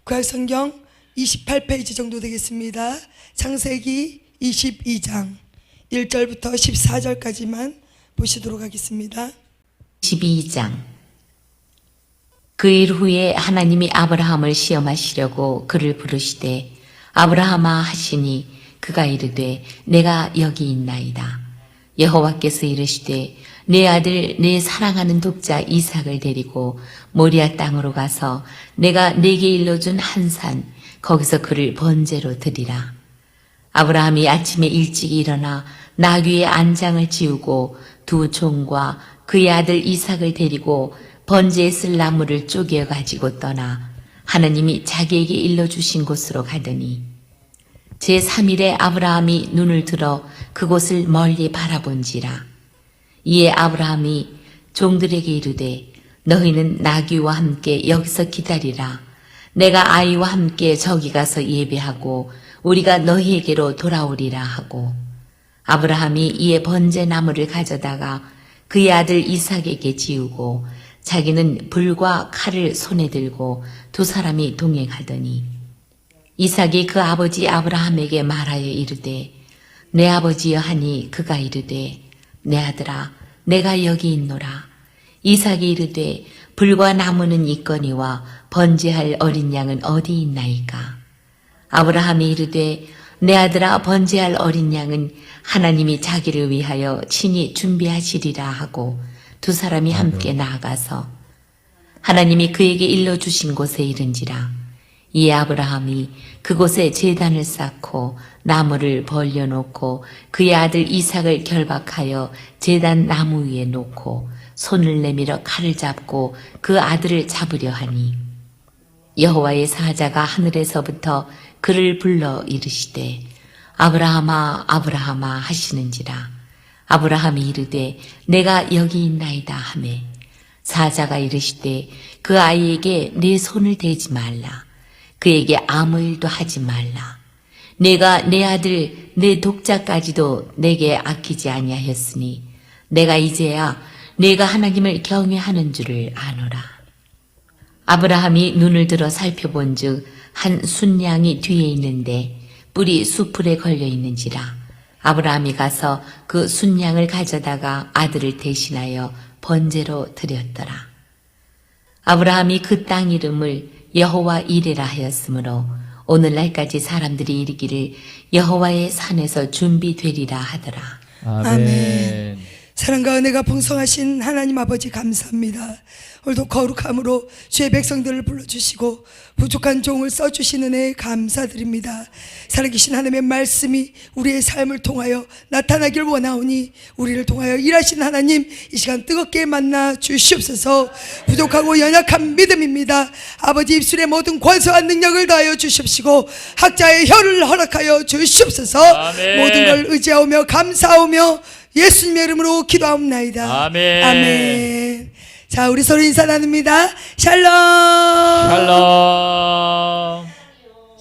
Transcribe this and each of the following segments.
구약성경 28페이지 정도 되겠습니다. 창세기 22장 1절부터 14절까지만 보시도록 하겠습니다. 12장. 그 일 후에 하나님이 아브라함을 시험하시려고 그를 부르시되 아브라함아 하시니 그가 이르되 내가 여기 있나이다. 여호와께서 이르시되 내 아들 내 사랑하는 독자 이삭을 데리고 모리아 땅으로 가서 내가 네게 일러준 한 산 거기서 그를 번제로 드리라. 아브라함이 아침에 일찍 일어나 나귀의 안장을 지우고 두 종과 그의 아들 이삭을 데리고 번제에 쓸 나무를 쪼개어 가지고 떠나 하나님이 자기에게 일러주신 곳으로 가더니 제3일에 아브라함이 눈을 들어 그곳을 멀리 바라본지라. 이에 아브라함이 종들에게 이르되 너희는 나귀와 함께 여기서 기다리라. 내가 아이와 함께 저기 가서 예배하고 우리가 너희에게로 돌아오리라 하고 아브라함이 이에 번제 나무를 가져다가 그의 아들 이삭에게 지우고 자기는 불과 칼을 손에 들고 두 사람이 동행하더니 이삭이 그 아버지 아브라함에게 말하여 이르되 내 아버지여 하니 그가 이르되 내 아들아 내가 여기 있노라. 이삭이 이르되 불과 나무는 있거니와 번제할 어린 양은 어디 있나이까. 아브라함이 이르되 내 아들아 번제할 어린 양은 하나님이 자기를 위하여 친히 준비하시리라 하고 두 사람이 함께 나아가서 하나님이 그에게 일러주신 곳에 이른지라. 이에 아브라함이 그곳에 제단을 쌓고 나무를 벌려놓고 그의 아들 이삭을 결박하여 제단 나무 위에 놓고 손을 내밀어 칼을 잡고 그 아들을 잡으려 하니 여호와의 사자가 하늘에서부터 그를 불러 이르시되 아브라함아 아브라함아 하시는지라. 아브라함이 이르되 내가 여기 있나이다 하매 사자가 이르시되 그 아이에게 내 손을 대지 말라. 그에게 아무 일도 하지 말라. 내가 내 아들 내 독자까지도 내게 아끼지 아니하였으니 내가 이제야 내가 하나님을 경외하는 줄을 아노라. 아브라함이 눈을 들어 살펴본즉 한 순양이 뒤에 있는데 뿔이 수풀에 걸려 있는지라. 아브라함이 가서 그 순양을 가져다가 아들을 대신하여 번제로 드렸더라. 아브라함이 그 땅 이름을 여호와 이레라 하였으므로 오늘날까지 사람들이 이르기를 여호와의 산에서 준비되리라 하더라. 아멘. 사랑과 은혜가 풍성하신 하나님 아버지 감사합니다. 오늘도 거룩함으로 주의 백성들을 불러주시고 부족한 종을 써주시는 은혜에 감사드립니다. 살아계신 하나님의 말씀이 우리의 삶을 통하여 나타나길 원하오니 우리를 통하여 일하신 하나님 이 시간 뜨겁게 만나 주시옵소서. 부족하고 연약한 믿음입니다. 아버지 입술의 모든 권세와 능력을 다하여 주시옵시고 학자의 혀를 허락하여 주시옵소서. 아멘. 모든 걸 의지하오며 감사하오며 예수님의 이름으로 기도하옵나이다. 아멘. 아멘. 자, 우리 서로 인사 나눕니다. 샬롬. 샬롬.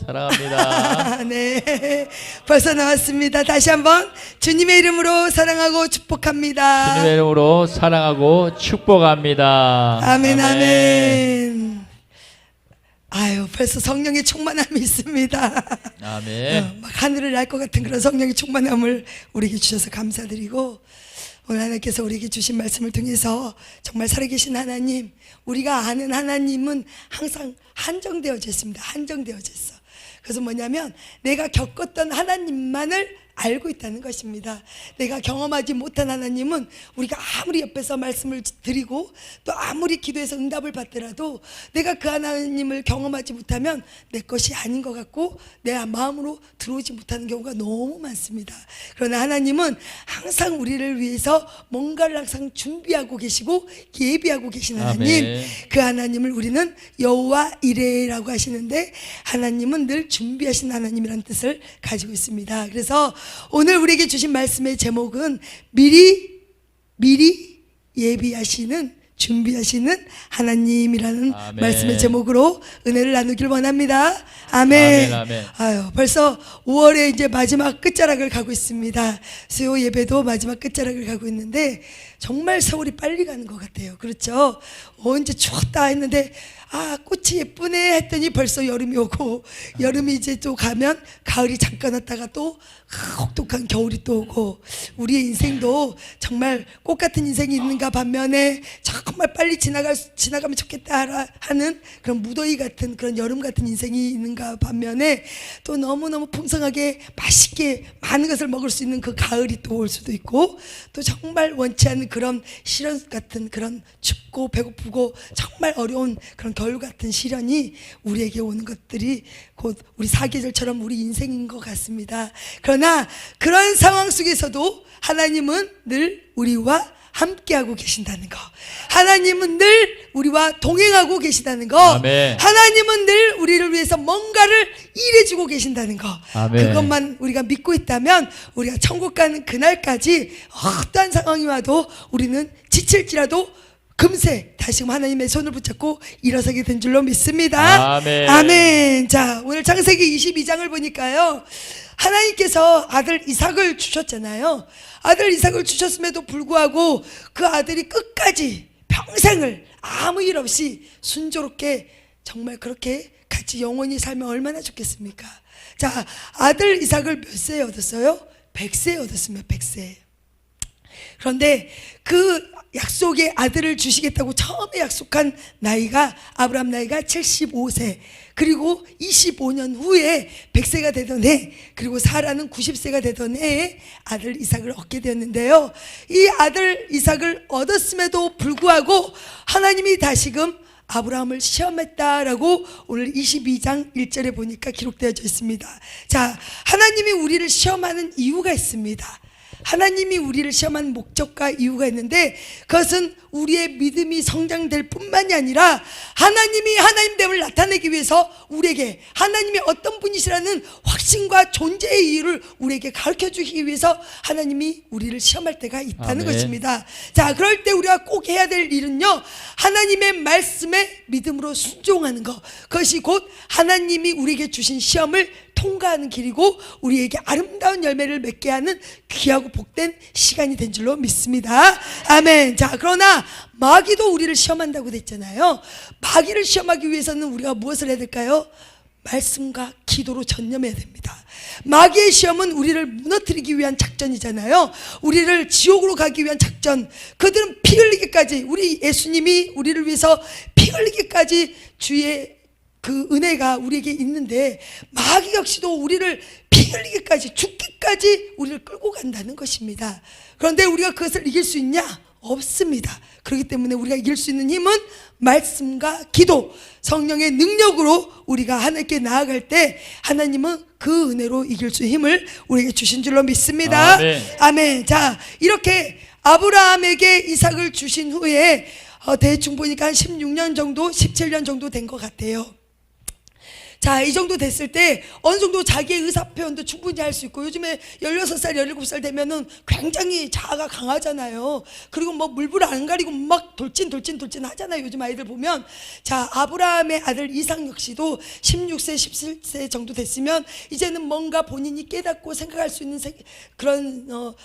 사랑합니다. 네, 벌써 나왔습니다. 다시 한번 주님의 이름으로 사랑하고 축복합니다. 주님의 이름으로 사랑하고 축복합니다. 아멘, 아멘. 아유, 벌써 성령의 충만함이 있습니다. 아멘. 막 하늘을 날 것 같은 그런 성령의 충만함을 우리에게 주셔서 감사드리고, 오늘 하나님께서 우리에게 주신 말씀을 통해서 정말 살아계신 하나님, 우리가 아는 하나님은 항상 한정되어져 있습니다. 한정되어져 있어. 그래서 뭐냐면 내가 겪었던 하나님만을 알고 있다는 것입니다. 내가 경험하지 못한 하나님은 우리가 아무리 옆에서 말씀을 드리고 또 아무리 기도해서 응답을 받더라도 내가 그 하나님을 경험하지 못하면 내 것이 아닌 것 같고 내 마음으로 들어오지 못하는 경우가 너무 많습니다. 그러나 하나님은 항상 우리를 위해서 뭔가를 항상 준비하고 계시고 예비하고 계신 하나님, 아멘. 그 하나님을 우리는 여호와 이레라고 하시는데 하나님은 늘 준비하신 하나님이라는 뜻을 가지고 있습니다. 그래서 오늘 우리에게 주신 말씀의 제목은 미리 예비하시는 준비하시는 하나님이라는 아멘. 말씀의 제목으로 은혜를 나누길 원합니다. 아멘. 아멘, 아멘. 아유, 벌써 5월에 이제 마지막 끝자락을 가고 있습니다. 수요 예배도 마지막 끝자락을 가고 있는데 정말 세월이 빨리 가는 것 같아요. 그렇죠? 언제 추웠다 했는데 꽃이 예쁘네 했더니 벌써 여름이 오고, 여름이 이제 또 가면 가을이 잠깐 왔다가 또 혹독한 겨울이 또 오고, 우리의 인생도 정말 꽃 같은 인생이 있는가 반면에 정말 빨리 지나가면 좋겠다 하는 그런 무더위 같은, 그런 여름 같은 인생이 있는가 반면에 또 너무너무 풍성하게 맛있게 많은 것을 먹을 수 있는 그 가을이 또 올 수도 있고, 또 정말 원치 않는 그런 시련 같은, 그런 춥고 배고프고 정말 어려운 그런 겨울 같은 시련이 우리에게 오는 것들이 곧 우리 사계절처럼 우리 인생인 것 같습니다. 그러나 그런 상황 속에서도 하나님은 늘 우리와 함께하고 계신다는 거, 하나님은 늘 우리와 동행하고 계시다는 거, 아멘. 하나님은 늘 우리를 위해서 뭔가를 일해주고 계신다는 거, 아멘. 그것만 우리가 믿고 있다면 우리가 천국 가는 그날까지 어떠한 상황이 와도 우리는 지칠지라도 금세 다시금 하나님의 손을 붙잡고 일어서게 된 줄로 믿습니다. 아멘. 아멘. 자, 오늘 창세기 22장을 보니까요, 하나님께서 아들 이삭을 주셨잖아요. 아들 이삭을 주셨음에도 불구하고 그 아들이 끝까지 평생을 아무 일 없이 순조롭게 정말 그렇게 같이 영원히 살면 얼마나 좋겠습니까? 자, 아들 이삭을 몇 세에 얻었어요? 100세에 얻었습니다. 100세. 그런데 그 약속의 아들을 주시겠다고 처음에 약속한 나이가, 아브라함 나이가 75세, 그리고 25년 후에 100세가 되던 해, 그리고 사라는 90세가 되던 해에 아들 이삭을 얻게 되었는데요, 이 아들 이삭을 얻었음에도 불구하고 하나님이 다시금 아브라함을 시험했다라고 오늘 22장 1절에 보니까 기록되어져 있습니다. 자, 하나님이 우리를 시험하는 이유가 있습니다. 하나님이 우리를 시험한 목적과 이유가 있는데, 그것은 우리의 믿음이 성장될 뿐만이 아니라 하나님이 하나님됨을 나타내기 위해서 우리에게 하나님이 어떤 분이시라는 확신과 존재의 이유를 우리에게 가르쳐주기 위해서 하나님이 우리를 시험할 때가 있다는 아멘. 것입니다. 자, 그럴 때 우리가 꼭 해야 될 일은요, 하나님의 말씀에 믿음으로 순종하는 것, 그것이 곧 하나님이 우리에게 주신 시험을 통과하는 길이고 우리에게 아름다운 열매를 맺게 하는 귀하고 복된 시간이 된 줄로 믿습니다. 아멘. 자, 그러나 마귀도 우리를 시험한다고 됐잖아요. 마귀를 시험하기 위해서는 우리가 무엇을 해야 될까요? 말씀과 기도로 전념해야 됩니다. 마귀의 시험은 우리를 무너뜨리기 위한 작전이잖아요. 우리를 지옥으로 가기 위한 작전. 그들은 피 흘리기까지, 우리 예수님이 우리를 위해서 피 흘리기까지 주의 그 은혜가 우리에게 있는데, 마귀 역시도 우리를 피 흘리기까지, 죽기까지 우리를 끌고 간다는 것입니다. 그런데 우리가 그것을 이길 수 있냐? 없습니다. 그렇기 때문에 우리가 이길 수 있는 힘은 말씀과 기도, 성령의 능력으로 우리가 하나님께 나아갈 때 하나님은 그 은혜로 이길 수 있는 힘을 우리에게 주신 줄로 믿습니다. 아멘. 아멘. 자, 이렇게 아브라함에게 이삭을 주신 후에 대충 보니까 한 16년 정도, 17년 정도 된 것 같아요. 자, 이 정도 됐을 때 어느 정도 자기의 의사 표현도 충분히 할 수 있고, 요즘에 16살, 17살 되면은 굉장히 자아가 강하잖아요. 그리고 뭐 물불 안 가리고 막 돌진 하잖아요, 요즘 아이들 보면. 자, 아브라함의 아들 이삭 역시도 16세, 17세 정도 됐으면 이제는 뭔가 본인이 깨닫고 생각할 수 있는 그런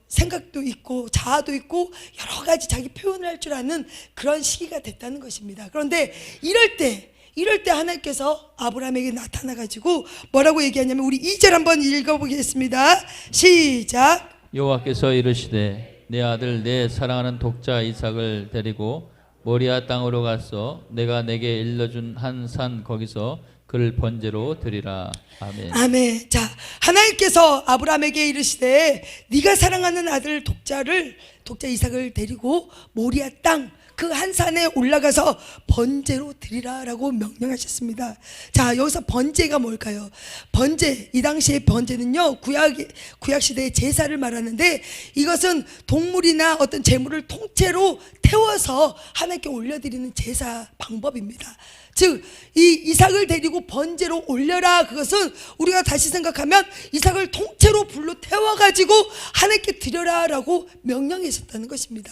생각도 있고 자아도 있고 여러 가지 자기 표현을 할 줄 아는 그런 시기가 됐다는 것입니다. 그런데 이럴 때 하나님께서 아브라함에게 나타나가지고 뭐라고 얘기하냐면, 우리 2절 한번 읽어보겠습니다. 시작. 여호와께서 이르시되 내 아들 내 사랑하는 독자 이삭을 데리고 모리아 땅으로 가서 내가 내게 일러준 한 산 거기서 그를 번제로 드리라. 아멘. 아멘. 자, 하나님께서 아브라함에게 이르시되 네가 사랑하는 아들 독자 이삭을 데리고 모리아 땅 그 한 산에 올라가서 번제로 드리라라고 명령하셨습니다. 자, 여기서 번제가 뭘까요? 번제, 이 당시의 번제는요, 구약 시대의 제사를 말하는데, 이것은 동물이나 어떤 제물을 통째로 태워서 하나님께 올려드리는 제사 방법입니다. 즉, 이 이삭을 데리고 번제로 올려라, 그것은 우리가 다시 생각하면 이삭을 통째로 불로 태워가지고 하나님께 드려라 라고 명령했었다는 것입니다.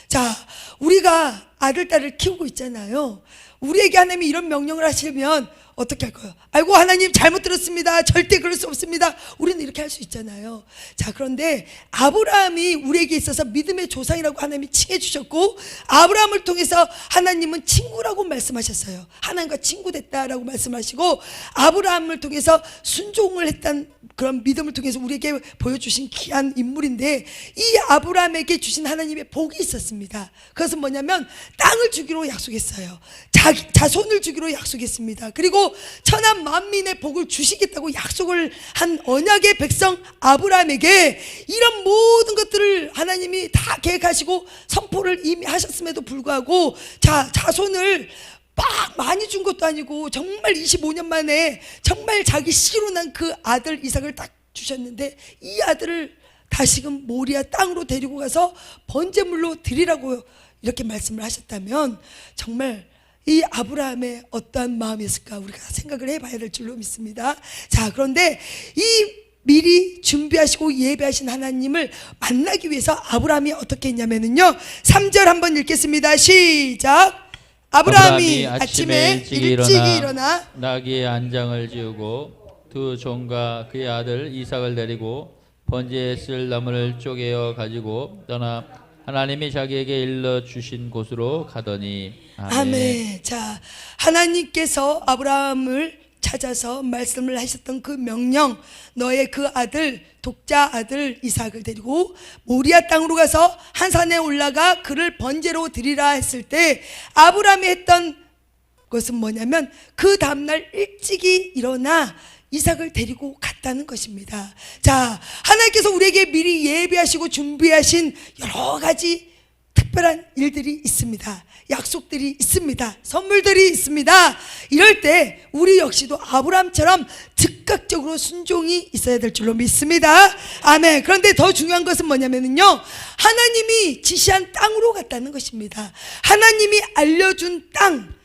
자, 우리가 아들, 딸을 키우고 있잖아요. 우리에게 하나님이 이런 명령을 하시면 어떻게 할 거예요? 아이고 하나님 잘못 들었습니다. 절대 그럴 수 없습니다. 우리는 이렇게 할 수 있잖아요. 자, 그런데 아브라함이 우리에게 있어서 믿음의 조상이라고 하나님이 칭해 주셨고, 아브라함을 통해서 하나님은 친구라고 말씀하셨어요. 하나님과 친구 됐다라고 말씀하시고, 아브라함을 통해서 순종을 했다는 그런 믿음을 통해서 우리에게 보여주신 귀한 인물인데, 이 아브라함에게 주신 하나님의 복이 있었습니다. 그것은 뭐냐면 땅을 주기로 약속했어요. 자손을 주기로 약속했습니다. 그리고 천한 만민의 복을 주시겠다고 약속을 한 언약의 백성 아브라함에게 이런 모든 것들을 하나님이 다 계획하시고 선포를 이미 하셨음에도 불구하고, 자손을 막 많이 준 것도 아니고 정말 25년 만에 정말 자기 씨로 난 그 아들 이삭을 딱 주셨는데, 이 아들을 다시금 모리아 땅으로 데리고 가서 번제물로 드리라고 이렇게 말씀을 하셨다면, 정말 이 아브라함의 어떠한 마음이었을까 우리가 생각을 해봐야 될 줄로 믿습니다. 자, 그런데 이 미리 준비하시고 예배하신 하나님을 만나기 위해서 아브라함이 어떻게 했냐면요, 3절 한번 읽겠습니다. 시작. 아브라함이 아침에 일찍 일어나 나귀의 안장을 지우고 두 종과 그의 아들 이삭을 데리고 번제에 쓸 나무를 쪼개어 가지고 떠나 하나님이 자기에게 일러 주신 곳으로 가더니. 아멘. 자, 하나님께서 아브라함을 찾아서 말씀을 하셨던 그 명령, 너의 그 아들, 독자 아들 이삭을 데리고 모리아 땅으로 가서 한 산에 올라가 그를 번제로 드리라 했을 때, 아브라함이 했던 것은 뭐냐면 그 다음날 일찍이 일어나 이삭을 데리고 갔다는 것입니다. 자, 하나님께서 우리에게 미리 예배하시고 준비하신 여러 가지 특별한 일들이 있습니다. 약속들이 있습니다. 선물들이 있습니다. 이럴 때 우리 역시도 아브라함처럼 즉각적으로 순종이 있어야 될 줄로 믿습니다. 아멘. 그런데 더 중요한 것은 뭐냐면요, 하나님이 지시한 땅으로 갔다는 것입니다. 하나님이 알려준 땅,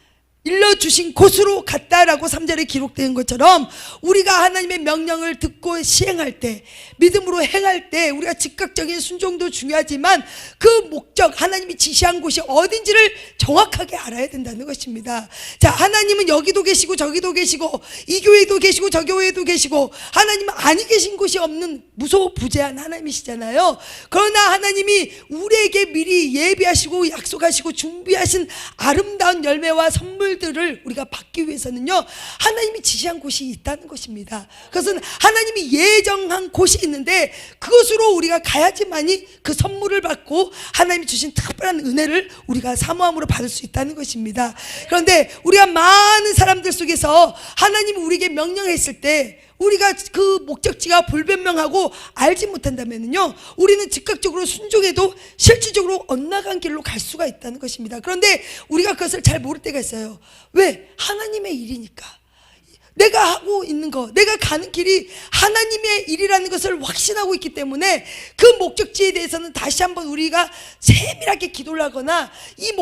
일러주신 곳으로 갔다라고 3절에 기록된 것처럼, 우리가 하나님의 명령을 듣고 시행할 때, 믿음으로 행할 때 우리가 즉각적인 순종도 중요하지만 그 목적, 하나님이 지시한 곳이 어딘지를 정확하게 알아야 된다는 것입니다. 자, 하나님은 여기도 계시고 저기도 계시고 이 교회도 계시고 저 교회도 계시고, 하나님은 아니 계신 곳이 없는 무소부재한 하나님이시잖아요. 그러나 하나님이 우리에게 미리 예비하시고 약속하시고 준비하신 아름다운 열매와 선물 들을 우리가 받기 위해서는요, 하나님이 지시한 곳이 있다는 것입니다. 그것은 하나님이 예정한 곳이 있는데 그것으로 우리가 가야지만이 그 선물을 받고 하나님이 주신 특별한 은혜를 우리가 사모함으로 받을 수 있다는 것입니다. 그런데 우리가 많은 사람들 속에서 하나님이 우리에게 명령했을 때 우리가 그 목적지가 불변명하고 알지 못한다면요, 우리는 즉각적으로 순종해도 실질적으로 엇나간 길로 갈 수가 있다는 것입니다. 그런데 우리가 그것을 잘 모를 때가 있어요. 왜? 하나님의 일이니까. 내가 하고 있는 거, 내가 가는 길이 하나님의 일이라는 것을 확신하고 있기 때문에 그 목적지에 대해서는 다시 한번 우리가 세밀하게 기도를 하거나, 이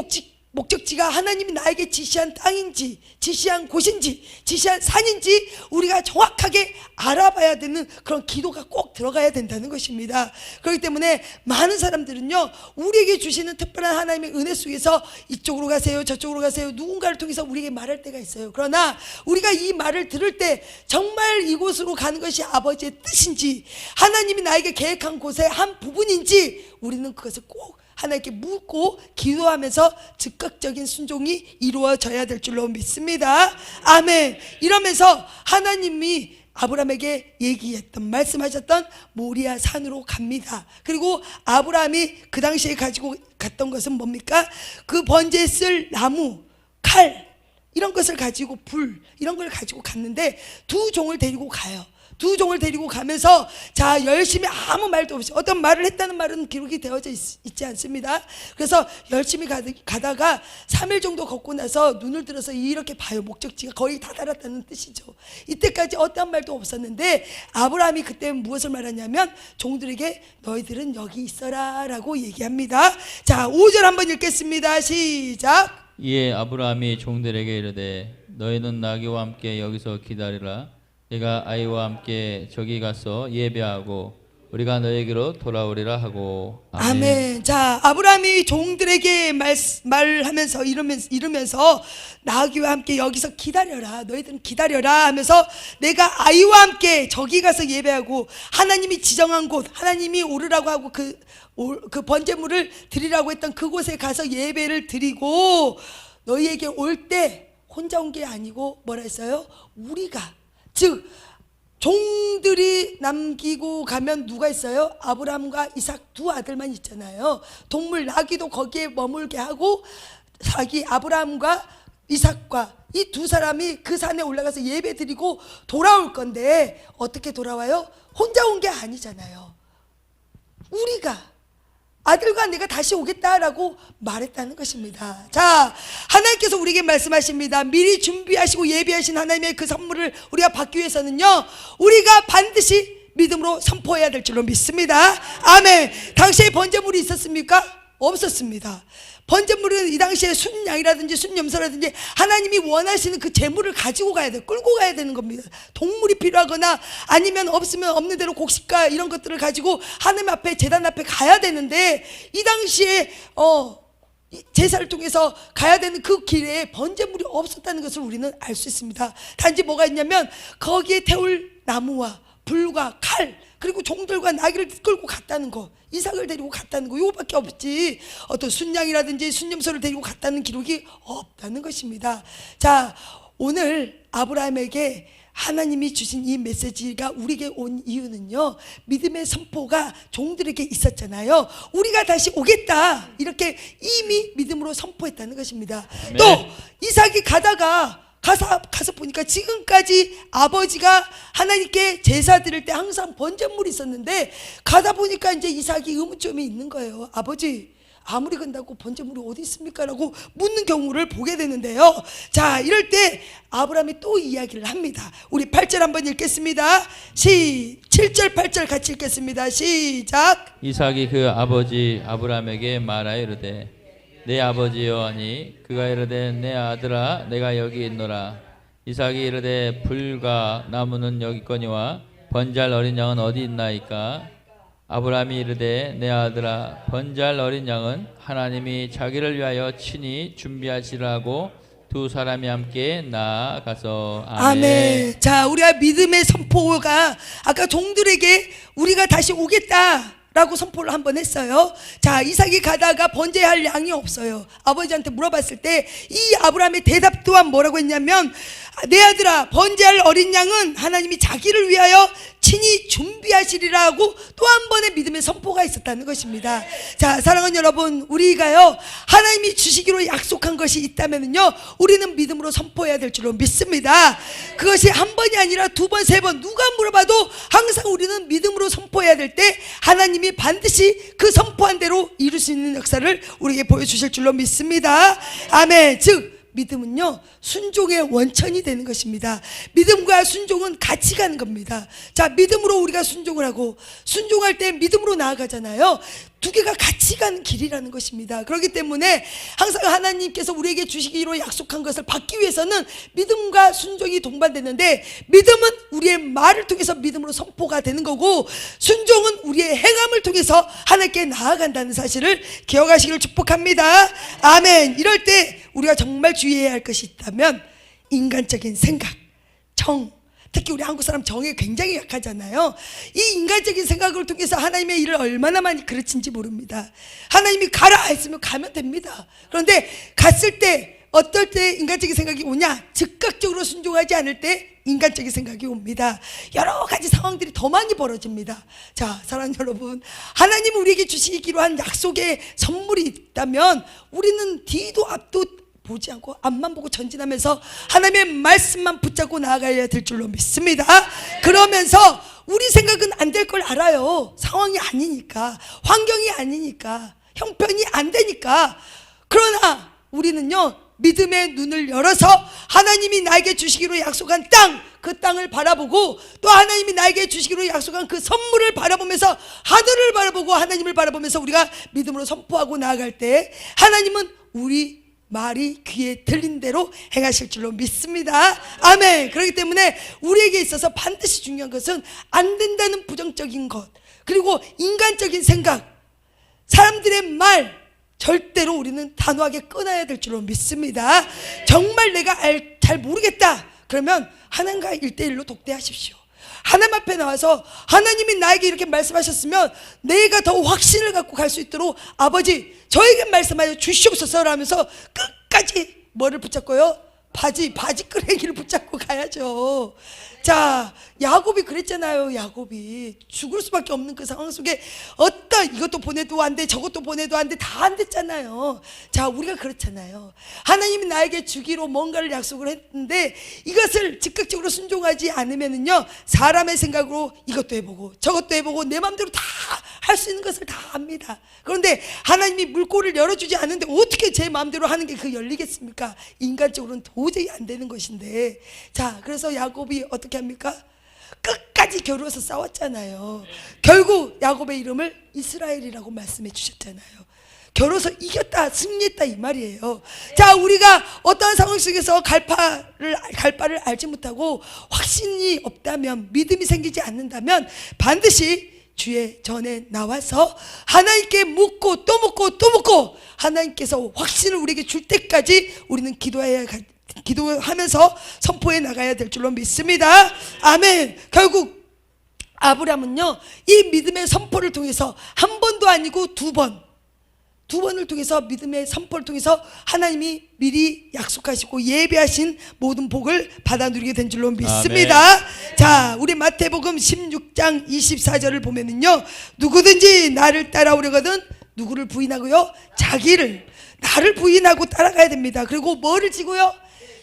목적지가 하나님이 나에게 지시한 땅인지, 지시한 곳인지, 지시한 산인지 우리가 정확하게 알아봐야 되는 그런 기도가 꼭 들어가야 된다는 것입니다. 그렇기 때문에 많은 사람들은요, 우리에게 주시는 특별한 하나님의 은혜 속에서 이쪽으로 가세요, 저쪽으로 가세요, 누군가를 통해서 우리에게 말할 때가 있어요. 그러나 우리가 이 말을 들을 때 정말 이곳으로 가는 것이 아버지의 뜻인지, 하나님이 나에게 계획한 곳의 한 부분인지 우리는 그것을 꼭 하나님께 묻고 기도하면서 즉각적인 순종이 이루어져야 될 줄로 믿습니다. 아멘. 이러면서 하나님이 아브라함에게 얘기했던, 말씀하셨던 모리아 산으로 갑니다. 그리고 아브라함이 그 당시에 가지고 갔던 것은 뭡니까? 그 번제에 쓸 나무, 칼, 이런 것을 가지고, 불, 이런 걸 가지고 갔는데 두 종을 데리고 가요. 두 종을 데리고 가면서, 자, 열심히 아무 말도 없이, 어떤 말을 했다는 말은 기록이 되어져 있지 않습니다. 그래서 열심히 가다가 3일 정도 걷고 나서 눈을 들어서 이렇게 봐요. 목적지가 거의 다다랐다는 뜻이죠. 이때까지 어떠한 말도 없었는데 아브라함이 그때 무엇을 말하냐면, 종들에게 너희들은 여기 있어라 라고 얘기합니다. 자, 5절 한번 읽겠습니다. 시작. 이에 아브라함이 종들에게 이르되 너희는 나귀와 함께 여기서 기다리라. 내가 아이와 함께 저기 가서 예배하고 우리가 너에게로 돌아오리라 하고. 아멘. 자, 아브라함이 종들에게 말하면서 이러면서 나귀와 함께 여기서 기다려라. 너희들은 기다려라 하면서 내가 아이와 함께 저기 가서 예배하고 하나님이 지정한 곳, 하나님이 오르라고 하고 그 번제물을 드리라고 했던 그곳에 가서 예배를 드리고 너희에게 올 때 혼자 온 게 아니고 뭐라 했어요? 우리가, 즉 종들이 남기고 가면 누가 있어요? 아브라함과 이삭 두 아들만 있잖아요. 동물 나귀도 거기에 머물게 하고 자기 아브라함과 이삭과 이 두 사람이 그 산에 올라가서 예배 드리고 돌아올 건데 어떻게 돌아와요? 혼자 온 게 아니잖아요. 우리가 아들과 내가 다시 오겠다라고 말했다는 것입니다. 자, 하나님께서 우리에게 말씀하십니다. 미리 준비하시고 예비하신 하나님의 그 선물을 우리가 받기 위해서는요, 우리가 반드시 믿음으로 선포해야 될 줄로 믿습니다. 아멘. 당시에 번제물이 있었습니까? 없었습니다. 번제물은 이 당시에 순양이라든지 순염소라든지 하나님이 원하시는 그 제물을 가지고 가야 돼, 끌고 가야 되는 겁니다. 동물이 필요하거나 아니면 없으면 없는 대로 곡식과 이런 것들을 가지고 하나님 앞에, 제단 앞에 가야 되는데 이 당시에 제사를 통해서 가야 되는 그 길에 번제물이 없었다는 것을 우리는 알 수 있습니다. 단지 뭐가 있냐면 거기에 태울 나무와 불과 칼, 그리고 종들과 나귀를 끌고 갔다는 거, 이삭을 데리고 갔다는 거, 이거밖에 없지 어떤 순양이라든지 순염소를 데리고 갔다는 기록이 없다는 것입니다. 자, 오늘 아브라함에게 하나님이 주신 이 메시지가 우리에게 온 이유는요, 믿음의 선포가 종들에게 있었잖아요. 우리가 다시 오겠다 이렇게 이미 믿음으로 선포했다는 것입니다. 아멘. 또 이삭이 가서 보니까 지금까지 아버지가 하나님께 제사 드릴 때 항상 번제물이 있었는데 가다 보니까 이제 이삭이 의문점이 있는 거예요. 아버지, 아무리 근다고 번제물이 어디 있습니까? 라고 묻는 경우를 보게 되는데요. 자, 이럴 때 아브라함이 또 이야기를 합니다. 우리 8절 한번 읽겠습니다. 7절 8절 같이 읽겠습니다. 시작. 이삭이 그 아버지 아브라함에게 말하여 이르되 내 아버지여 하니 그가 이르되 내 아들아 내가 여기 있노라. 이삭이 이르되 불과 나무는 여기 있거니와 번제할 어린 양은 어디 있나이까? 아브라함이 이르되 내 아들아 번제할 어린 양은 하나님이 자기를 위하여 친히 준비하시라고 두 사람이 함께 나아가서. 아멘. 아멘. 자, 우리가 믿음의 선포가 아까 종들에게 우리가 다시 오겠다 라고 선포를 한번 했어요. 자, 이삭이 가다가 번제할 양이 없어요. 아버지한테 물어봤을 때 이 아브라함의 대답 또한 뭐라고 했냐면 내 아들아 번제할 어린 양은 하나님이 자기를 위하여 친히 준비하시리라고 또 한 번의 믿음의 선포가 있었다는 것입니다. 자, 사랑하는 여러분, 우리가요 하나님이 주시기로 약속한 것이 있다면요 우리는 믿음으로 선포해야 될 줄로 믿습니다. 그것이 한 번이 아니라 두 번, 세 번 누가 물어봐도 항상 우리는 믿음으로 선포해야 될 때 하나님이 반드시 그 선포한 대로 이룰 수 있는 역사를 우리에게 보여주실 줄로 믿습니다. 아멘. 즉 믿음은요 순종의 원천이 되는 것입니다. 믿음과 순종은 같이 가는 겁니다. 자, 믿음으로 우리가 순종을 하고 순종할 때 믿음으로 나아가잖아요. 두 개가 같이 가는 길이라는 것입니다. 그렇기 때문에 항상 하나님께서 우리에게 주시기로 약속한 것을 받기 위해서는 믿음과 순종이 동반되는데 아멘은 우리의 말을 통해서 믿음으로 선포가 되는 거고 순종은 우리의 행함을 통해서 하나님께 나아간다는 사실을 기억하시기를 축복합니다. 아멘. 이럴 때 우리가 정말 주의해야 할 것이 있다면 인간적인 생각, 정, 특히 우리 한국 사람 정에 굉장히 약하잖아요. 이 인간적인 생각을 통해서 하나님의 일을 얼마나 많이 그르친지 모릅니다. 하나님이 가라 했으면 가면 됩니다. 그런데 갔을 때 어떨 때 인간적인 생각이 오냐? 즉각적으로 순종하지 않을 때 인간적인 생각이 옵니다. 여러 가지 상황들이 더 많이 벌어집니다. 자, 사랑하는 여러분, 하나님 우리에게 주시기로 한 약속의 선물이 있다면 우리는 뒤도 앞도 보지 않고 앞만 보고 전진하면서 하나님의 말씀만 붙잡고 나아가야 될 줄로 믿습니다. 그러면서 우리 생각은 안 될 걸 알아요. 상황이 아니니까, 환경이 아니니까, 형편이 안 되니까. 그러나 우리는요 믿음의 눈을 열어서 하나님이 나에게 주시기로 약속한 땅, 그 땅을 바라보고 또 하나님이 나에게 주시기로 약속한 그 선물을 바라보면서 하늘을 바라보고 하나님을 바라보면서 우리가 믿음으로 선포하고 나아갈 때 하나님은 우리 말이 귀에 들린 대로 행하실 줄로 믿습니다. 아멘. 그렇기 때문에 우리에게 있어서 반드시 중요한 것은 안 된다는 부정적인 것, 그리고 인간적인 생각, 사람들의 말 절대로 우리는 단호하게 끊어야 될 줄로 믿습니다. 정말 내가 잘 모르겠다 그러면 하나님과 1대1로 독대하십시오. 하나님 앞에 나와서 하나님이 나에게 이렇게 말씀하셨으면 내가 더 확신을 갖고 갈 수 있도록 아버지 저에게 말씀하여 주시옵소서 라면서 끝까지 뭐를 붙잡고요? 바지끄레기를 붙잡고 가야죠. 자, 야곱이 그랬잖아요. 야곱이 죽을 수밖에 없는 그 상황 속에 이것도 보내도 안 돼, 저것도 보내도 안 돼, 다 안 됐잖아요. 자, 우리가 그렇잖아요. 하나님이 나에게 주기로 뭔가를 약속을 했는데 이것을 즉각적으로 순종하지 않으면은요, 사람의 생각으로 이것도 해보고 저것도 해보고 내 마음대로 다 할 수 있는 것을 다 합니다. 그런데 하나님이 물꼬를 열어주지 않는데 어떻게 제 마음대로 하는 게 그 열리겠습니까? 인간적으로는 도저히 안 되는 것인데. 자, 그래서 야곱이 어떻게 합니까? 끝까지 겨루어서 싸웠잖아요. 결국 야곱의 이름을 이스라엘이라고 말씀해 주셨잖아요. 겨루어서 이겼다, 승리했다 이 말이에요. 자, 우리가 어떠한 상황 속에서 갈 바를 알지 못하고 확신이 없다면, 믿음이 생기지 않는다면 반드시 주의 전에 나와서 하나님께 묻고 또 묻고 또 묻고 하나님께서 확신을 우리에게 줄 때까지 우리는 기도하면서 선포해 나가야 될 줄로 믿습니다. 아멘. 결국 아브라함은요, 이 믿음의 선포를 통해서 한 번도 아니고 두 번을 통해서, 믿음의 선포를 통해서 하나님이 미리 약속하시고 예비하신 모든 복을 받아 누리게 된 줄로 믿습니다. 아멘. 자, 우리 마태복음 16장 24절을 보면은요, 누구든지 나를 따라오려거든 누구를 부인하고요? 나를 부인하고 따라가야 됩니다. 그리고 뭐를 지고요?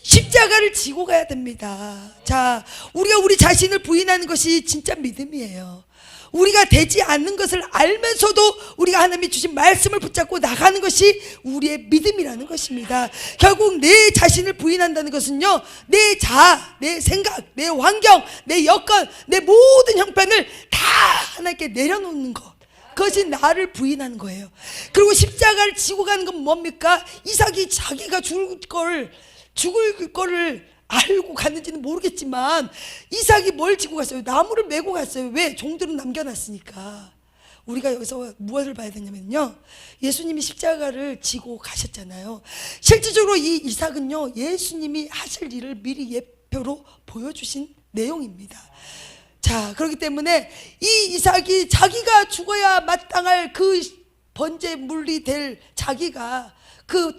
십자가를 지고 가야 됩니다. 자, 우리가 우리 자신을 부인하는 것이 진짜 믿음이에요. 우리가 되지 않는 것을 알면서도 우리가 하나님이 주신 말씀을 붙잡고 나가는 것이 우리의 믿음이라는 것입니다. 결국 내 자신을 부인한다는 것은요, 내 생각, 내 환경, 내 여건, 내 모든 형편을 다 하나님께 내려놓는 것, 그것이 나를 부인하는 거예요. 그리고 십자가를 지고 가는 건 뭡니까? 이삭이 자기가 죽을 거를 알고 갔는지는 모르겠지만 이삭이 뭘 지고 갔어요? 나무를 메고 갔어요. 왜? 종들은 남겨놨으니까. 우리가 여기서 무엇을 봐야 되냐면요, 예수님이 십자가를 지고 가셨잖아요. 실질적으로 이 이삭은요, 예수님이 하실 일을 미리 예표로 보여주신 내용입니다. 자, 그렇기 때문에 이 이삭이 자기가 죽어야 마땅할 그 번제물이 될 자기가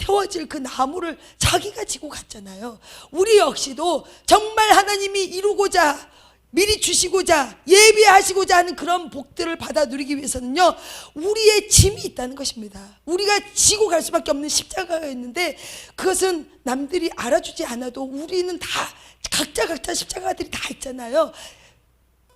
태워질 그 나무를 자기가 지고 갔잖아요. 우리 역시도 정말 하나님이 이루고자, 미리 주시고자, 예비하시고자 하는 그런 복들을 받아 누리기 위해서는요, 우리의 짐이 있다는 것입니다. 우리가 지고 갈 수밖에 없는 십자가가 있는데, 그것은 남들이 알아주지 않아도 우리는 다 각자 십자가들이 다 있잖아요.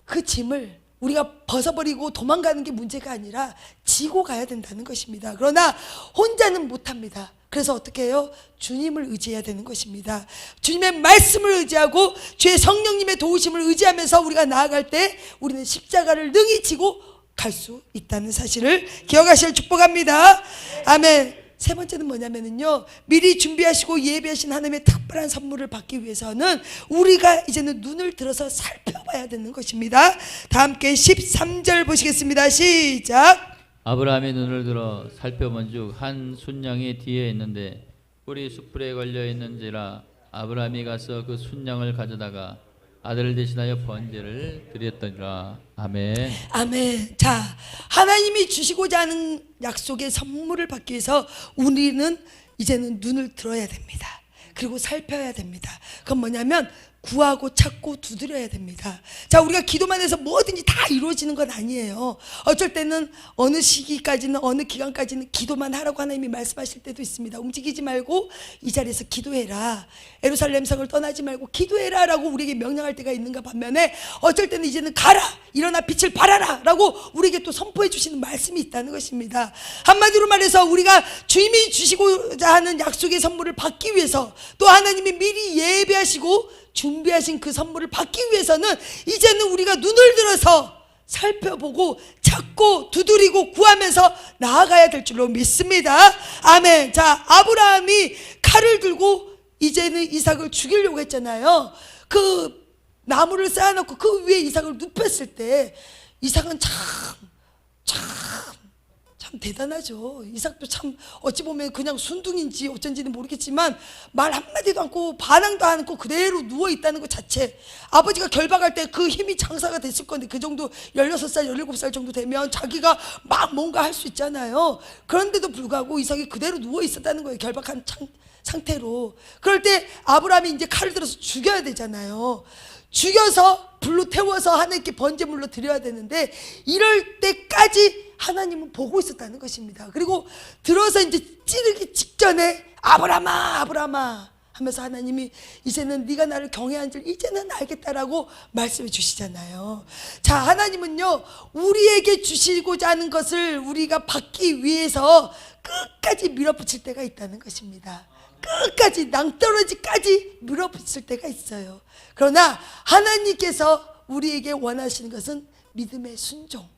그 짐을 우리가 벗어버리고 도망가는 게 문제가 아니라 지고 가야 된다는 것입니다. 그러나 혼자는 못합니다. 그래서 어떻게 해요? 주님을 의지해야 되는 것입니다. 주님의 말씀을 의지하고 주의 성령님의 도우심을 의지하면서 우리가 나아갈 때 우리는 십자가를 능히 지고 갈 수 있다는 사실을 기억하시길 축복합니다. 아멘. 세 번째는 뭐냐면요, 미리 준비하시고 예비하신 하나님의 특별한 선물을 받기 위해서는 우리가 이제는 눈을 들어서 살펴봐야 되는 것입니다. 다 함께 13절 보시겠습니다. 시작. 아브라함이 눈을 들어 살펴본즉 한 순양이 뒤에 있는데 뿔이 숯불에 걸려 있는지라 아브라함이 가서 그 순양을 가져다가 아들을 대신하여 번제를 드렸더니라. 아멘. 아멘. 자, 하나님이 주시고자 하는 약속의 선물을 받기 위해서 우리는 이제는 눈을 들어야 됩니다. 그리고 살펴야 됩니다. 그건 뭐냐면 구하고 찾고 두드려야 됩니다. 자, 우리가 기도만 해서 뭐든지 다 이루어지는 건 아니에요. 어쩔 때는 어느 시기까지는, 어느 기간까지는 기도만 하라고 하나님이 말씀하실 때도 있습니다. 움직이지 말고 이 자리에서 기도해라, 예루살렘 성을 떠나지 말고 기도해라 라고 우리에게 명령할 때가 있는가 반면에, 어쩔 때는 이제는 가라, 일어나 빛을 발하라 라고 우리에게 또 선포해 주시는 말씀이 있다는 것입니다. 한마디로 말해서 우리가 주님이 주시고자 하는 약속의 선물을 받기 위해서, 또 하나님이 미리 예배하시고 준비하신 그 선물을 받기 위해서는 이제는 우리가 눈을 들어서 살펴보고 찾고 두드리고 구하면서 나아가야 될 줄로 믿습니다. 아멘. 자, 아브라함이 칼을 들고 이제는 이삭을 죽이려고 했잖아요. 그 나무를 쌓아놓고 그 위에 이삭을 눕혔을 때 이삭은 참 참 대단하죠. 이삭도 참 어찌 보면 그냥 순둥인지 어쩐지는 모르겠지만 말 한마디도 않고 반항도 않고 그대로 누워있다는 것 자체, 아버지가 결박할 때 그 힘이 장사가 됐을 건데 그 정도 16살 17살 정도 되면 자기가 막 뭔가 할 수 있잖아요. 그런데도 불구하고 이삭이 그대로 누워있었다는 거예요. 결박한 상태로. 그럴 때 아브라함이 이제 칼을 들어서 죽여야 되잖아요. 죽여서 불로 태워서 하나님께 번제물로 드려야 되는데 이럴 때까지 하나님은 보고 있었다는 것입니다. 그리고 들어서 이제 찌르기 직전에 아브라함아 아브라함아 하면서 하나님이 이제는 네가 나를 경외한 줄 이제는 알겠다라고 말씀해 주시잖아요. 자, 하나님은요 우리에게 주시고자 하는 것을 우리가 받기 위해서 끝까지 밀어붙일 때가 있다는 것입니다. 끝까지 낭떠러지까지 밀어붙일 때가 있어요. 그러나 하나님께서 우리에게 원하시는 것은 믿음의 순종,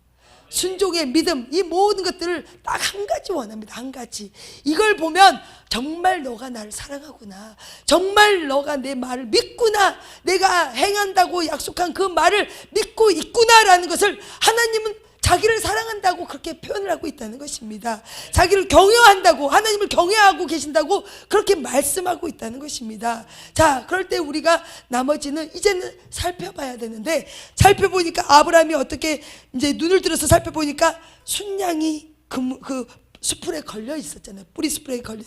순종의 믿음, 이 모든 것들을 딱 한 가지 원합니다. 한 가지. 이걸 보면 정말 너가 나를 사랑하구나, 정말 너가 내 말을 믿구나, 내가 행한다고 약속한 그 말을 믿고 있구나라는 것을 하나님은 자기를 사랑한다고 그렇게 표현을 하고 있다는 것입니다. 자기를 경외한다고, 하나님을 경외하고 계신다고 그렇게 말씀하고 있다는 것입니다. 자, 그럴 때 우리가 나머지는 이제는 살펴봐야 되는데, 살펴보니까 아브라함이 어떻게 이제 눈을 들어서 살펴보니까 순양이 그 수풀에 걸려 있었잖아요. 뿌리 수풀에 걸려.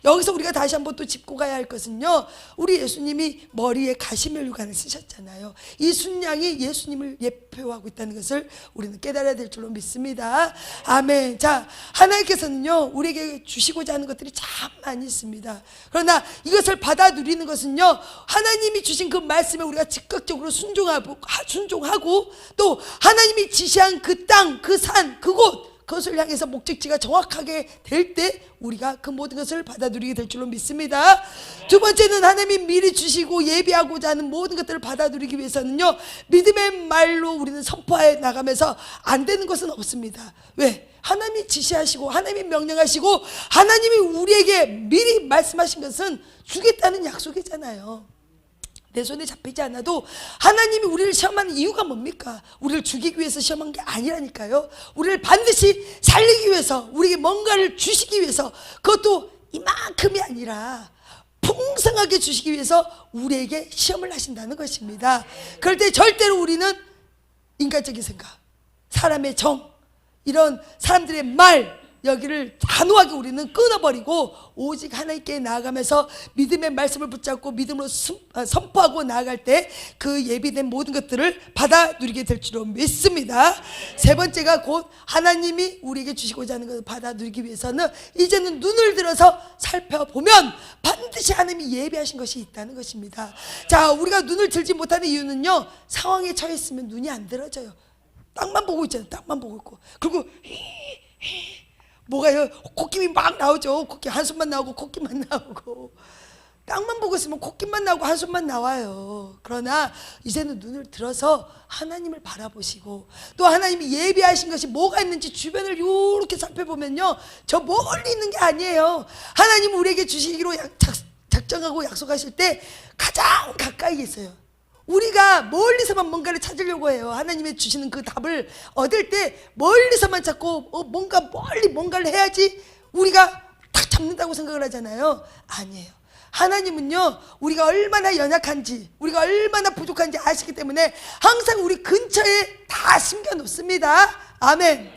여기서 우리가 다시 한번 또 짚고 가야 할 것은요, 우리 예수님이 머리에 가시멜류관을 쓰셨잖아요. 이 순양이 예수님을 예표하고 있다는 것을 우리는 깨달아야 될 줄로 믿습니다. 아멘. 자, 하나님께서는요 우리에게 주시고자 하는 것들이 참 많이 있습니다. 그러나 이것을 받아 누리는 것은요, 하나님이 주신 그 말씀에 우리가 즉각적으로 순종하고 또 하나님이 지시한 그 땅, 그 산, 그곳, 그것을 향해서 목적지가 정확하게 될 때 우리가 그 모든 것을 받아 누리게 될 줄로 믿습니다. 두 번째는 하나님이 미리 주시고 예비하고자 하는 모든 것들을 받아 누리기 위해서는요, 믿음의 말로 우리는 선포해 나가면서 안 되는 것은 없습니다. 왜? 하나님이 지시하시고 하나님이 명령하시고 하나님이 우리에게 미리 말씀하신 것은 주겠다는 약속이잖아요. 내 손에 잡히지 않아도 하나님이 우리를 시험하는 이유가 뭡니까? 우리를 죽이기 위해서 시험한 게 아니라니까요. 우리를 반드시 살리기 위해서, 우리에게 뭔가를 주시기 위해서, 그것도 이만큼이 아니라 풍성하게 주시기 위해서 우리에게 시험을 하신다는 것입니다. 그럴 때 절대로 우리는 인간적인 생각, 사람의 정, 이런 사람들의 말, 여기를 단호하게 우리는 끊어버리고 오직 하나님께 나아가면서 믿음의 말씀을 붙잡고 믿음으로 선포하고 나아갈 때 그 예비된 모든 것들을 받아 누리게 될 줄로 믿습니다. 세 번째가 곧 하나님이 우리에게 주시고자 하는 것을 받아 누리기 위해서는 이제는 눈을 들어서 살펴보면 반드시 하나님이 예비하신 것이 있다는 것입니다. 자, 우리가 눈을 들지 못하는 이유는요, 상황에 처했으면 눈이 안 들어져요. 땅만 보고 있잖아요. 땅만 보고 있고. 그리고 뭐가요? 콧김이 막 나오죠. 콧김 한숨만 나오고 콧김만 나오고. 땅만 보고 있으면 콧김만 나오고 한숨만 나와요. 그러나 이제는 눈을 들어서 하나님을 바라보시고 또 하나님이 예비하신 것이 뭐가 있는지 주변을 이렇게 살펴보면요, 저 멀리 있는 게 아니에요. 하나님 우리에게 주시기로 작정하고 약속하실 때 가장 가까이 있어요. 우리가 멀리서만 뭔가를 찾으려고 해요. 하나님이 주시는 그 답을 얻을 때 멀리서만 찾고 뭔가 멀리 뭔가를 해야지 우리가 딱 잡는다고 생각을 하잖아요. 아니에요. 하나님은요, 우리가 얼마나 연약한지, 우리가 얼마나 부족한지 아시기 때문에 항상 우리 근처에 다 숨겨놓습니다. 아멘.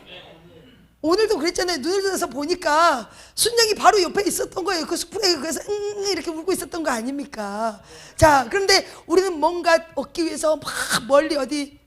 오늘도 그랬잖아요. 눈을 들어서 보니까 순양이 바로 옆에 있었던 거예요. 그 수풀에. 그래서 이렇게 울고 있었던 거 아닙니까? 자, 그런데 우리는 뭔가 얻기 위해서 막 멀리 어디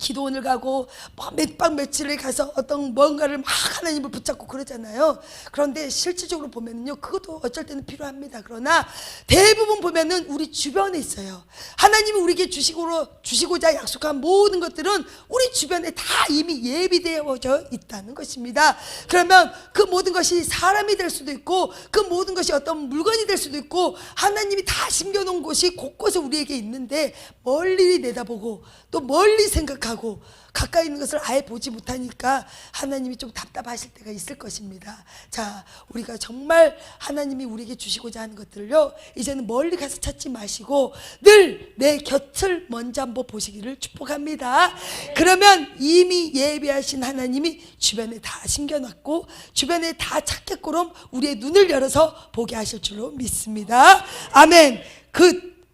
기도원을 가고 몇 박 며칠을 가서 어떤 뭔가를 막 하나님을 붙잡고 그러잖아요. 그런데 실질적으로 보면은요, 그것도 어쩔 때는 필요합니다. 그러나 대부분 보면은 우리 주변에 있어요. 하나님이 우리에게 주시고자 약속한 모든 것들은 우리 주변에 다 이미 예비되어져 있다는 것입니다. 그러면 그 모든 것이 사람이 될 수도 있고 그 모든 것이 어떤 물건이 될 수도 있고 하나님이 다 심겨놓은 곳이 곳곳에 우리에게 있는데 멀리 내다보고 또 멀리 생각하고 생각하고 가까이 있는 것을 아예 보지 못하니까 하나님이 좀 답답하실 때가 있을 것입니다. 자, 우리가 정말 하나님이 우리에게 주시고자 하는 것들을요, 이제는 멀리 가서 찾지 마시고 늘 내 곁을 먼저 한번 보시기를 축복합니다. 그러면 이미 예비하신 하나님이 주변에 다 심겨놨고 주변에 다 찾겠고럼 우리의 눈을 열어서 보게 하실 줄로 믿습니다. 아멘.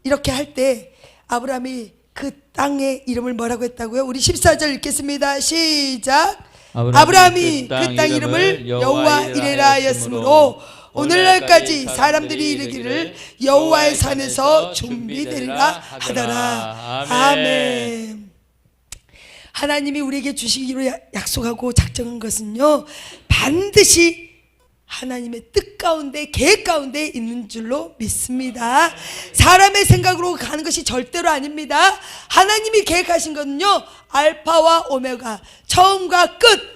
이렇게 할 때 아브라함이 그 땅의 이름을 뭐라고 했다고요? 우리 14절 읽겠습니다. 시작. 아브라함이 그 땅 이름을 여호와 이레라 하였으므로 오늘날까지 사람들이 이르기를 여호와의 산에서 준비되리라 하더라. 아멘. 하나님이 우리에게 주시기로 약속하고 작정한 것은요, 반드시 하나님의 뜻 가운데 계획 가운데 있는 줄로 믿습니다. 사람의 생각으로 가는 것이 절대로 아닙니다. 하나님이 계획하신 것은요, 알파와 오메가, 처음과 끝,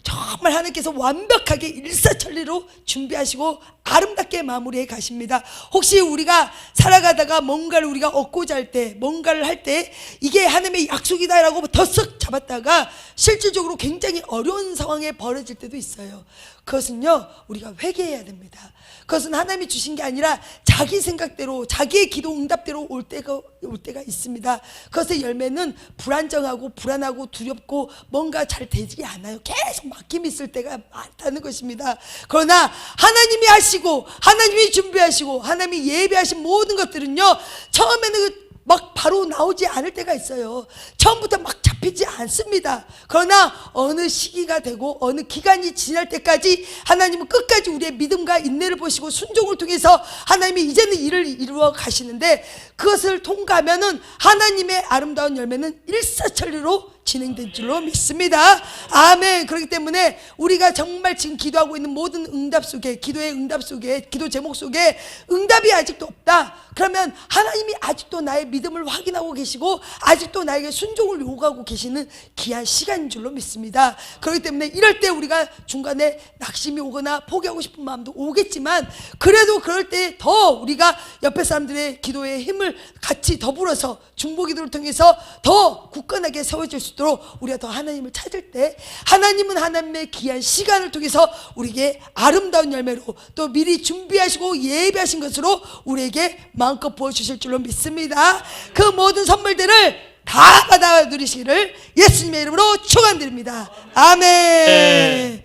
정말 하나님께서 완벽하게 일사천리로 준비하시고 아름답게 마무리해 가십니다. 혹시 우리가 살아가다가 뭔가를 우리가 얻고자 할 때, 뭔가를 할 때 이게 하나님의 약속이다라고 덥석 잡았다가 실질적으로 굉장히 어려운 상황에 벌어질 때도 있어요. 그것은요, 우리가 회개해야 됩니다. 그것은 하나님이 주신 게 아니라 자기 생각대로, 자기의 기도 응답대로 올 때가 있습니다. 그것의 열매는 불안정하고 불안하고 두렵고 뭔가 잘 되지 않아요. 계속 막힘이 있을 때가 많다는 것입니다. 그러나 하나님이 하시고 하나님이 준비하시고 하나님이 예비하신 모든 것들은요, 처음에는 막 바로 나오지 않을 때가 있어요. 처음부터 막 잡히지 않습니다. 그러나 어느 시기가 되고 어느 기간이 지날 때까지 하나님은 끝까지 우리의 믿음과 인내를 보시고 순종을 통해서 하나님이 이제는 일을 이루어 가시는데, 그것을 통과하면은 하나님의 아름다운 열매는 일사천리로 진행된 줄로 믿습니다. 아멘. 그렇기 때문에 우리가 정말 지금 기도하고 있는 모든 응답 속에, 기도의 응답 속에, 기도 제목 속에 응답이 아직도 없다, 그러면 하나님이 아직도 나의 믿음을 확인하고 계시고 아직도 나에게 순종을 요구하고 계시는 귀한 시간인 줄로 믿습니다. 그렇기 때문에 이럴 때 우리가 중간에 낙심이 오거나 포기하고 싶은 마음도 오겠지만, 그래도 그럴 때 더 우리가 옆에 사람들의 기도에 힘을 같이 더불어서 중보기도를 통해서 더 굳건하게 세워질 수 있도록 우리가 더 하나님을 찾을 때, 하나님은 하나님의 귀한 시간을 통해서 우리에게 아름다운 열매로 또 미리 준비하시고 예비하신 것으로 우리에게 마음껏 부어주실 줄로 믿습니다. 그 모든 선물들을 다 받아 누리시기를 예수님의 이름으로 축원드립니다. 아멘.